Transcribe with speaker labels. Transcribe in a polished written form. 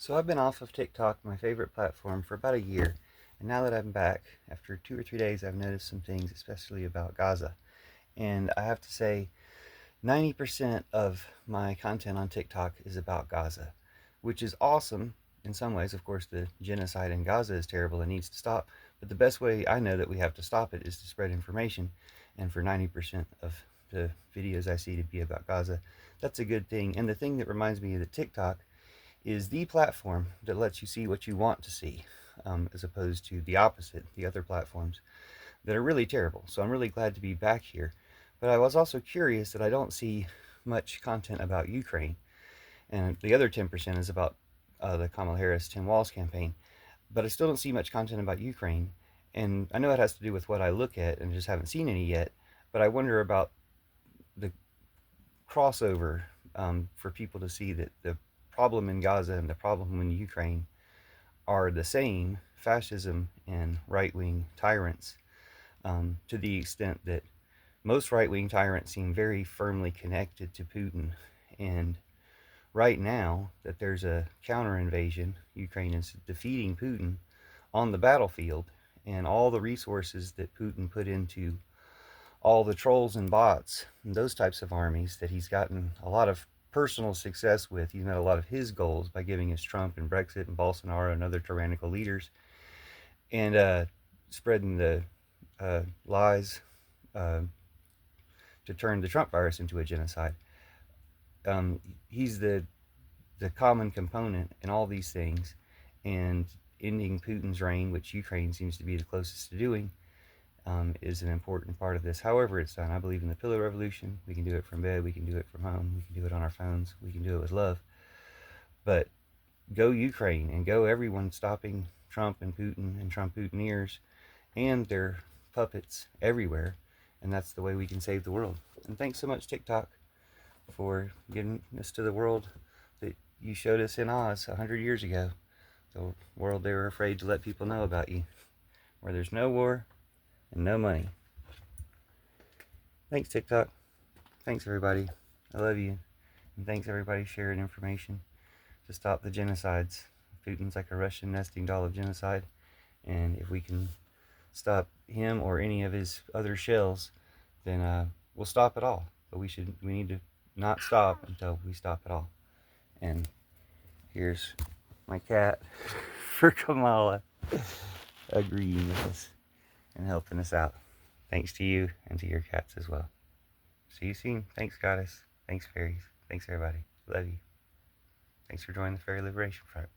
Speaker 1: So I've been off of TikTok, my favorite platform, for about a year. And now that I'm back, after 2 or 3 days, I've noticed some things, especially about Gaza. And I have to say, 90% of my content on TikTok is about Gaza, which is awesome in some ways. Of course, the genocide in Gaza is terrible and needs to stop. But the best way I know that we have to stop it is to spread information. And for 90% of the videos I see to be about Gaza, that's a good thing. And the thing that reminds me of the TikTok is the platform that lets you see what you want to see, as opposed to the opposite, the other platforms that are really terrible. So I'm really glad to be back here. But I was also curious that I don't see much content about Ukraine, and the other 10% is about the Kamala Harris Tim Walz campaign. But I still don't see much content about Ukraine, and I know it has to do with what I look at and just haven't seen any yet. But I wonder about the crossover, for people to see that the problem in Gaza and the problem in Ukraine are the same: fascism and right wing tyrants, to the extent that most right wing tyrants seem very firmly connected to Putin. And right now, that there's a counter invasion, Ukraine is defeating Putin on the battlefield, and all the resources that Putin put into all the trolls and bots and those types of armies that he's gotten a lot of personal success with. He's met a lot of his goals by giving us Trump and Brexit and Bolsonaro and other tyrannical leaders, and spreading the lies, uh, to turn the Trump virus into a genocide. He's the common component in all these things, and ending Putin's reign, which Ukraine seems to be the closest to doing, is an important part of this. However it's done, I believe in the Pillar Revolution. We can do it from bed, we can do it from home, we can do it on our phones, we can do it with love. But go Ukraine, and go everyone stopping Trump and Putin and Trump Putineers and their puppets everywhere. And that's the way we can save the world. And thanks so much, TikTok, for getting us to the world that you showed us in Oz 100 years ago. The world they were afraid to let people know about you, where there's no war and no money. Thanks, TikTok. Thanks, everybody. I love you. And thanks, everybody, sharing information to stop the genocides. Putin's like a Russian nesting doll of genocide. And if we can stop him or any of his other shells, then we'll stop it all. But we need to not stop until we stop it all. And here's my cat for Kamala, agreeing with us and helping us out. Thanks to you and to your cats as well. See you soon. Thanks, Goddess. Thanks, fairies. Thanks, everybody. Love you. Thanks for joining the Fairy Liberation Front.